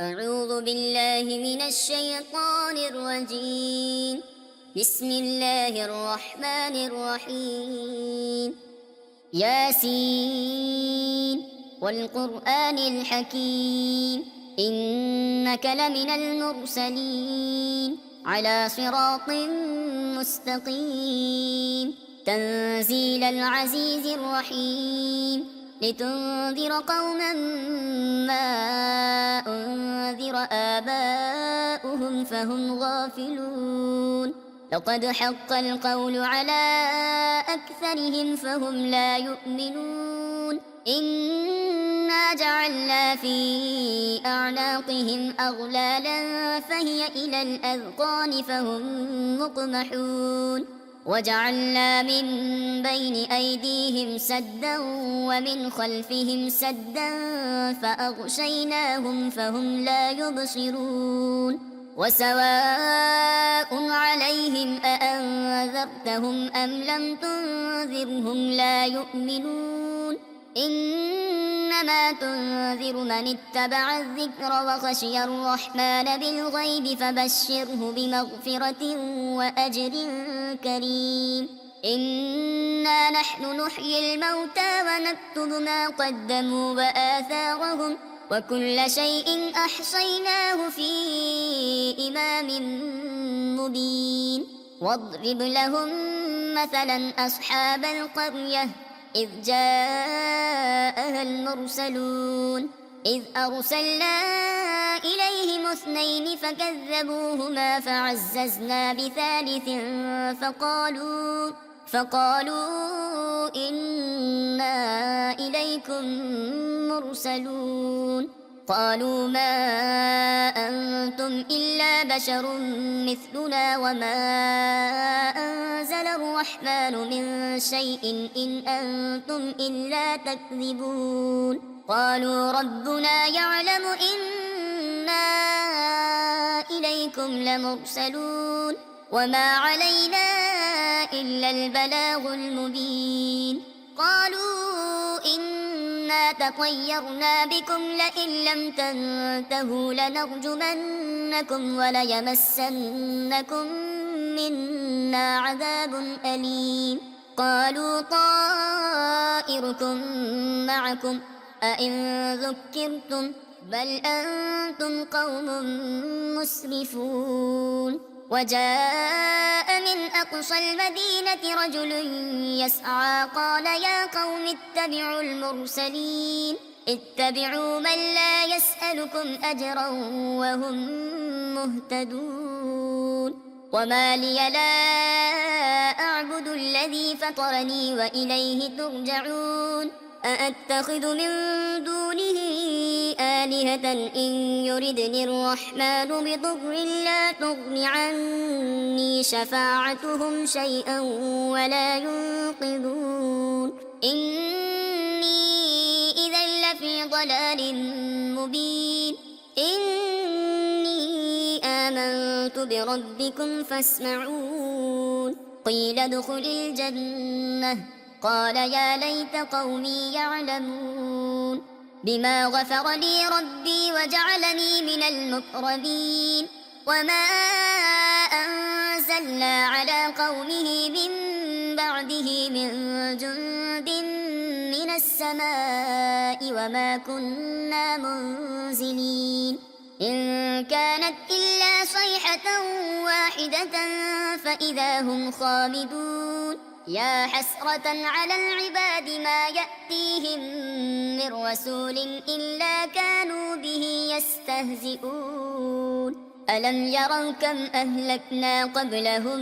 أعوذ بالله من الشيطان الرجيم. بسم الله الرحمن الرحيم. ياسين والقرآن الحكيم إنك لمن المرسلين على صراط مستقيم تنزيل العزيز الرحيم لتنذر قوما ما أنذر آباؤهم فهم غافلون لقد حق القول على أكثرهم فهم لا يؤمنون إنا جعلنا في أعناقهم أغلالا فهي إلى الأذقان فهم مقمحون وجعلنا من بين أيديهم سدا ومن خلفهم سدا فأغشيناهم فهم لا يبصرون وسواء عليهم أأنذرتهم أم لم تنذرهم لا يؤمنون إنما تنذر من اتبع الذكر وخشي الرحمن بالغيب فبشره بمغفرة وأجر كريم إنا نحن نحيي الموتى ونكتب ما قدموا وآثارهم وكل شيء أحصيناه في إمام مبين واضرب لهم مثلا أصحاب القرية إذ جاءها المرسلون إذ أرسلنا إليهم اثنين فكذبوهما فعززنا بثالث فقالوا إنا إليكم مرسلون قالوا ما أنتم إلا بشر مثلنا وما أنزل الرحمن من شيء إن أنتم إلا تكذبون قالوا ربنا يعلم إنا إليكم لمرسلون وما علينا إلا البلاغ المبين قالوا إنا تطيرنا بكم لئن لم تنتهوا لنرجمنكم وليمسنكم منا عذاب أليم قالوا طائركم معكم أئن ذكرتم بل أنتم قوم مسرفون وجاء من أقصى المدينة رجل يسعى قال يا قوم اتبعوا المرسلين اتبعوا من لا يسألكم أجرا وهم مهتدون وما لي لا أعبد الذي فطرني وإليه ترجعون أأتخذ من دونه آلهة إن يردني الرحمن بضر لا تغن عني شفاعتهم شيئا ولا ينقذون إني إذا لفي ضلال مبين إني آمنت بربكم فاسمعون قيل ادخل الجنة قال يا ليت قومي يعلمون بما غفر لي ربي وجعلني من المقربين وما أنزلنا على قومه من بعده من جند من السماء وما كنا منزلين إن كانت إلا صيحة واحدة فإذا هم خامدون يا حسرة على العباد ما يأتيهم من رسول إلا كانوا به يستهزئون ألم يروا كم أهلكنا قبلهم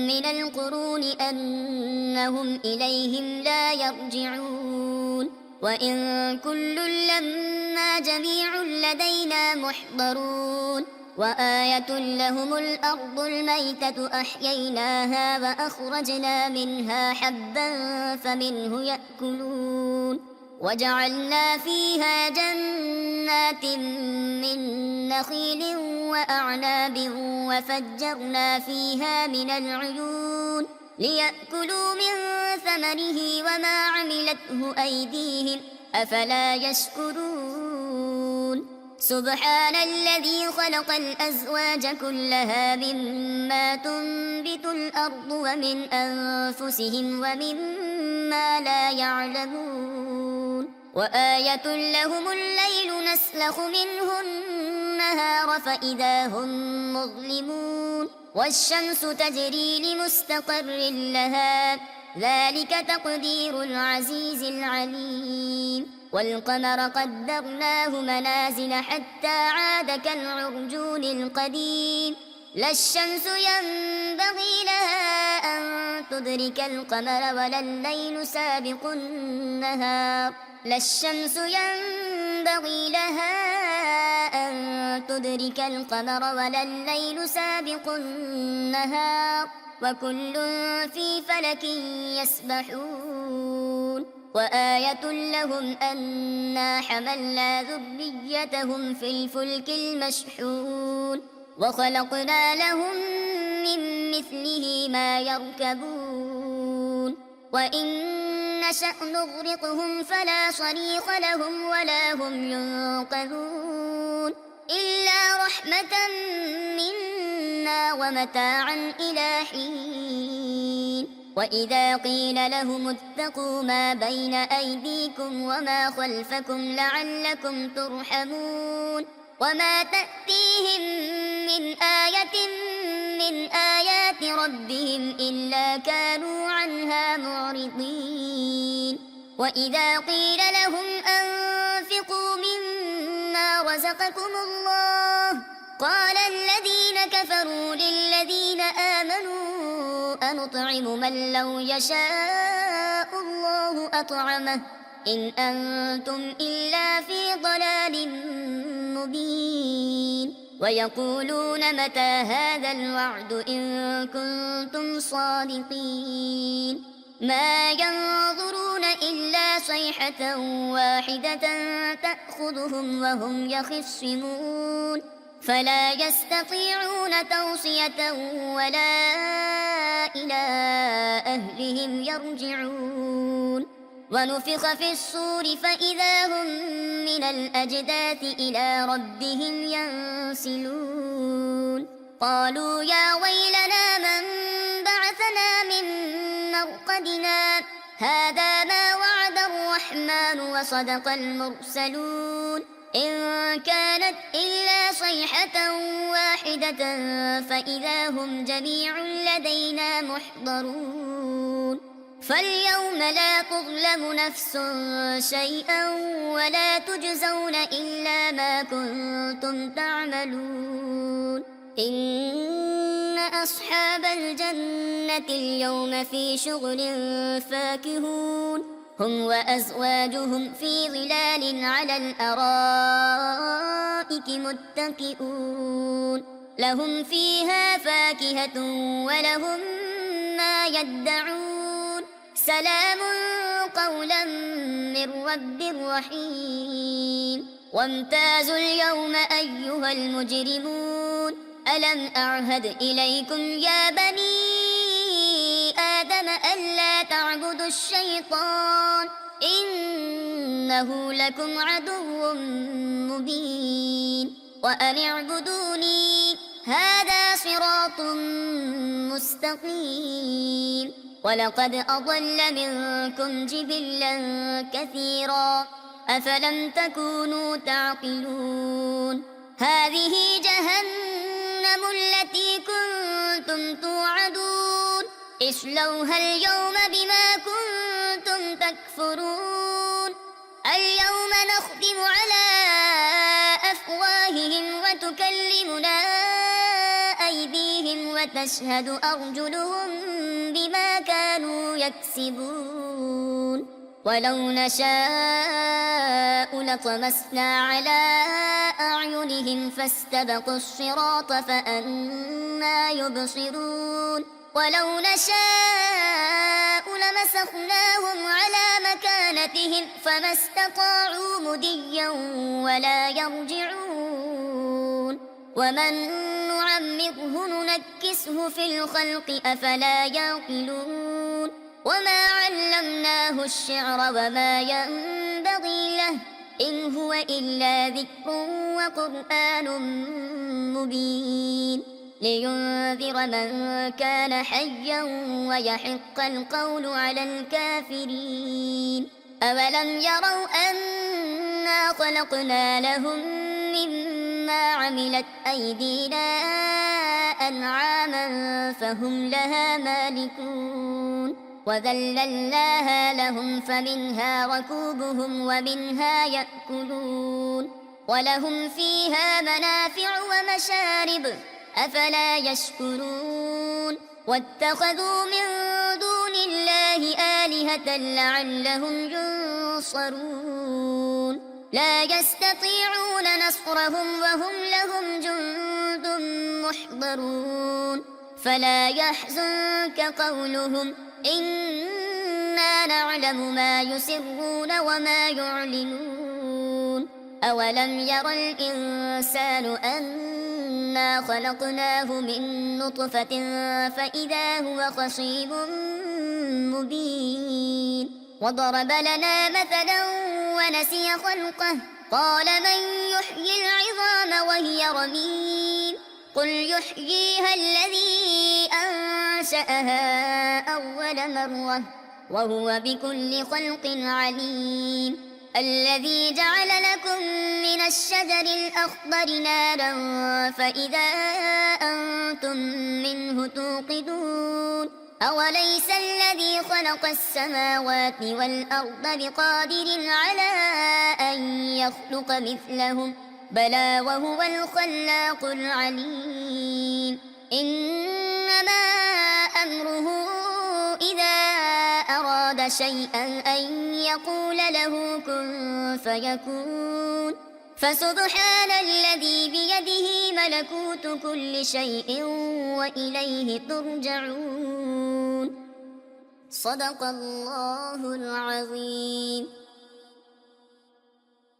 من القرون أنهم إليهم لا يرجعون وإن كل لما جميع لدينا محضرون وآية لهم الأرض الميتة أحييناها وأخرجنا منها حبا فمنه يأكلون وجعلنا فيها جنات من نخيل وأعناب وفجرنا فيها من العيون ليأكلوا من ثمره وما عملته أيديهم أفلا يشكرون سبحان الذي خلق الأزواج كلها مما تنبت الأرض ومن أنفسهم ومما لا يعلمون وآية لهم الليل نسلخ منه النهار فإذا هم مظلمون والشمس تجري لمستقر لها ذلك تقدير العزيز العليم والقمر قدرناه منازل حتى عاد كالعرجون القديم لا الشمس ينبغي لها أن تدرك القمر ولا الليل سابق النهار لا الشمس ينبغي لها أن تدرك القمر ولا الليل سابق النهار وكل في فلك يسبحون وآية لهم أنا حملنا ذريتهم في الفلك المشحون وخلقنا لهم من مثله ما يركبون وإن نشأ نغرقهم فلا صريخ لهم ولا هم ينقذون إلا رحمة منا ومتاعا إلى حين وإذا قيل لهم اتقوا ما بين أيديكم وما خلفكم لعلكم ترحمون وما تأتيهم من آية من آيات ربهم إلا كانوا عنها معرضين وإذا قيل لهم أنفقوا مما رزقكم الله قال الذين كفروا للذين آمنوا أنطعم من لو يشاء الله أطعمه إن أنتم إلا في ضلال مبين ويقولون متى هذا الوعد إن كنتم صادقين ما ينظرون إلا صيحة واحدة تأخذهم وهم يخصمون فلا يستطيعون توصية ولا إلى أهلهم يرجعون ونفخ في الصور فإذا هم من الأجداث إلى ربهم ينسلون قالوا يا ويلنا من بعثنا من مرقدنا هذا ما وعد الرحمن وصدق المرسلون إن كانت إلا صيحة واحدة فإذا هم جميع لدينا محضرون فاليوم لا تظلم نفس شيئا ولا تجزون إلا ما كنتم تعملون إن أصحاب الجنة اليوم في شغل فاكهون هم وأزواجهم في ظلال على الأرائك متكئون لهم فيها فاكهة ولهم ما يدعون سلام قولا من رب رحيم وامتازوا اليوم أيها المجرمون ألم أعهد إليكم يا بني آدم ألا تعبدوا الشيطان إنه لكم عدو مبين وأن اعبدوني هذا صراط مستقيم ولقد أضل منكم جبلا كثيرا أفلم تكونوا تعقلون هذه جهنم التي كنتم توعدون اصلوها اليوم بما كنتم تكفرون اليوم نختم على أفواههم وتكلمنا أيديهم وتشهد أرجلهم بما كانوا يكسبون ولو نشاء لطمسنا على أعينهم فاستبقوا الصراط فأنى يبصرون ولو نشاء لمسخناهم على مكانتهم فما استطاعوا مديا ولا يرجعون ومن نعمره ننكسه في الخلق أفلا يعقلون وما علمناه الشعر وما ينبغي له إن هو إلا ذكر وقرآن مبين لينذر من كان حيا ويحق القول على الكافرين أولم يروا أنا خلقنا لهم مما عملت أيدينا أنعاما فهم لها مالكون وذللناها لهم فمنها ركوبهم ومنها يأكلون ولهم فيها منافع ومشارب أفلا يشكرون واتخذوا من دون الله آلهة لعلهم ينصرون لا يستطيعون نصرهم وهم لهم جند محضرون فلا يحزنك قولهم إنا نعلم ما يسرون وما يعلنون أولم ير الإنسان أنا خلقناه من نطفة فإذا هو خصيم مبين وضرب لنا مثلا ونسي خلقه قال من يحيي العظام وهي رميم قل يحييها الذي أنشأها أول مرة وهو بكل خلق عليم الذي جعل لكم من الشجر الأخضر نارا فإذا أنتم منه توقدون أوليس الذي خلق السماوات والأرض بقادر على أن يخلق مثلهم بلى وهو الخلاق العليم إنما أمره إذا أراد شيئا أن يقول له كن فيكون فسبحان الذي بيده ملكوت كل شيء وإليه ترجعون صدق الله العظيم.